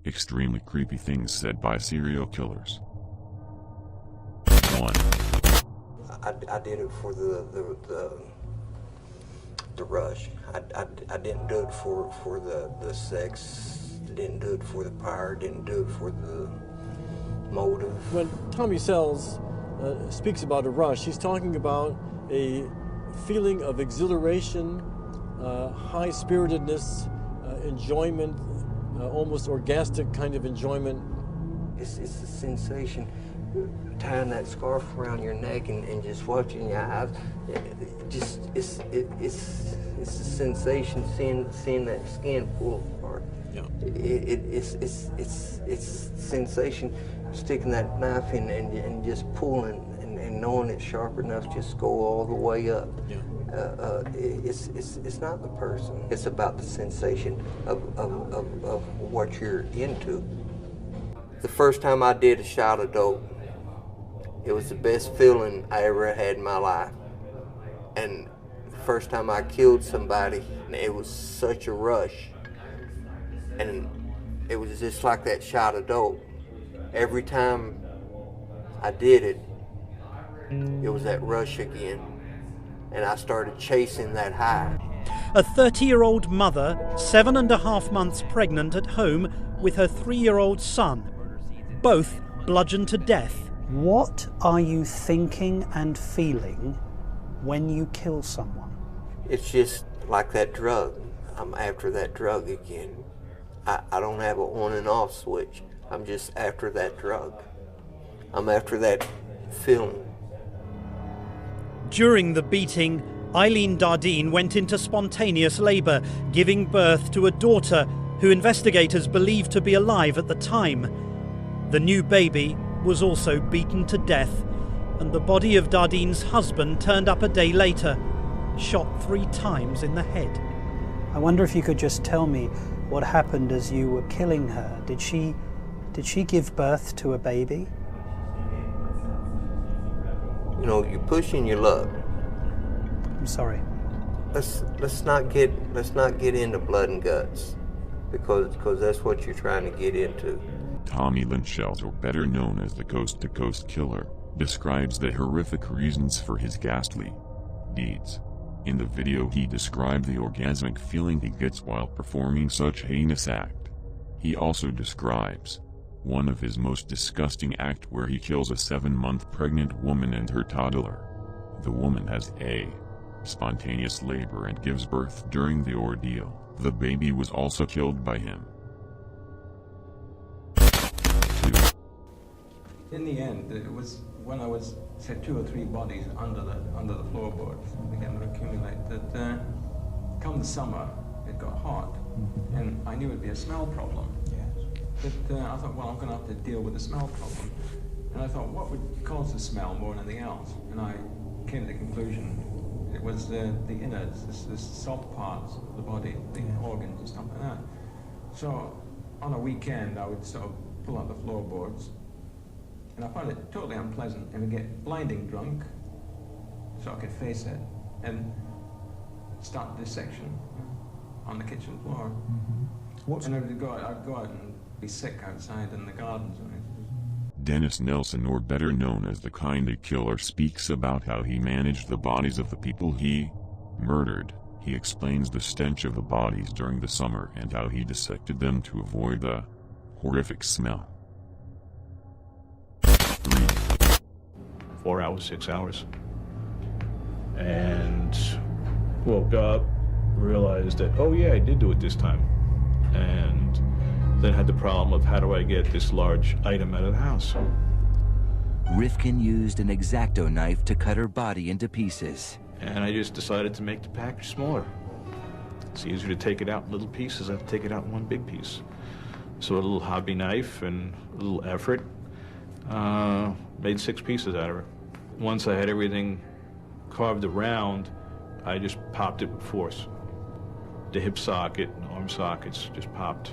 Extremely creepy things said by serial killers. 1. I did it for the rush. I didn't do it for the sex. Didn't do it for the power. Didn't do it for the motive. When Tommy Sells speaks about a rush, he's talking about a feeling of exhilaration, high-spiritedness, enjoyment, almost orgastic kind of enjoyment. It's a sensation, tying that scarf around your neck and just watching your eyes. It's a sensation seeing that skin pull apart. Yeah. It's sensation sticking that knife in and just pulling and knowing it's sharp enough just go all the way up. Yeah. It's not the person. It's about the sensation of what you're into. The first time I did a shot of dope, it was the best feeling I ever had in my life. And the first time I killed somebody, it was such a rush. And it was just like that shot of dope. Every time I did it, it was that rush again. And I started chasing that high. A 30-year-old mother, 7.5 months pregnant at home with her 3-year-old son, both bludgeoned to death. What are you thinking and feeling when you kill someone? It's just like that drug. I'm after that drug again. I don't have an on and off switch. I'm just after that drug. I'm after that feeling. During the beating, Eileen Dardeen went into spontaneous labour, giving birth to a daughter who investigators believed to be alive at the time. The new baby was also beaten to death, and the body of Dardeen's husband turned up a day later, shot 3 times in the head. I wonder if you could just tell me what happened as you were killing her. Did she give birth to a baby? You know, you're pushing your luck. I'm sorry. Let's not get into blood and guts, because that's what you're trying to get into. Tommy Lynchels, or better known as the Coast to Coast Killer, describes the horrific reasons for his ghastly deeds. In the video, he described the orgasmic feeling he gets while performing such heinous act. He also describes one of his most disgusting act where he kills a 7-month pregnant woman and her toddler. The woman has a spontaneous labor and gives birth during the ordeal. The baby was also killed by him. 2. In the end, it was when I was, say, 2 or 3 bodies under the floorboards began to accumulate that come the summer, it got hot, and I knew it'd be a smell problem. But I thought, well, I'm going to have to deal with the smell problem. And I thought, what would cause the smell more than anything else? And I came to the conclusion it was the innards, the soft parts of the body, the organs and stuff like that. So on a weekend, I would sort of pull out the floorboards, and I found it totally unpleasant, and would get blinding drunk, so I could face it, and start dissection on the kitchen floor. And I'd go out and be sick outside in the gardens. Dennis Nelson, or better known as the Kinda Killer, speaks about how he managed the bodies of the people he murdered. He explains the stench of the bodies during the summer and how he dissected them to avoid the horrific smell. 3. 4 hours, 6 hours. And woke up, realized that, oh yeah, I did do it this time. And then had the problem of how do I get this large item out of the house. Rifkin used an X-Acto knife to cut her body into pieces. And I just decided to make the package smaller. It's easier to take it out in little pieces than to take it out in one big piece. So a little hobby knife and a little effort made 6 pieces out of her. Once I had everything carved around, I just popped it with force. The hip socket and arm sockets just popped.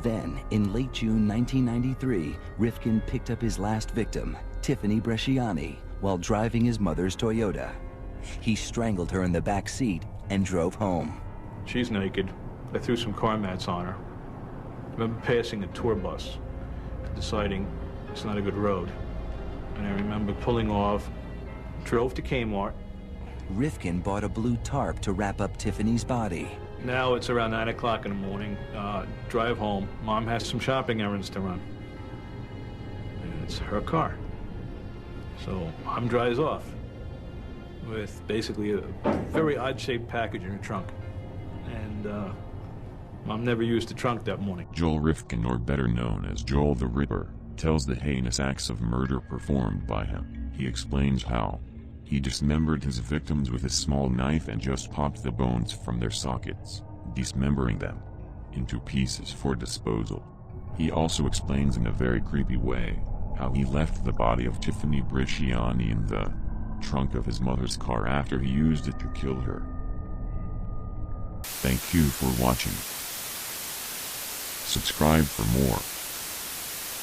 Then, in late June 1993, Rifkin picked up his last victim, Tiffany Bresciani, while driving his mother's Toyota. He strangled her in the back seat and drove home. She's naked. I threw some car mats on her remember passing a tour bus, deciding it's not a good road. And I remember pulling off, drove to Kmart. Rifkin bought a blue tarp to wrap up Tiffany's body. Now it's around 9 o'clock in the morning. Drive home. Mom has some shopping errands to run. And it's her car. So Mom drives off with basically a very odd-shaped package in her trunk. And Mom never used the trunk that morning. Joel Rifkin, or better known as Joel the Ripper, tells the heinous acts of murder performed by him. He explains how he dismembered his victims with a small knife and just popped the bones from their sockets, dismembering them into pieces for disposal. He also explains in a very creepy way how he left the body of Tiffany Bresciani in the trunk of his mother's car after he used it to kill her. Thank you for watching. Subscribe for more.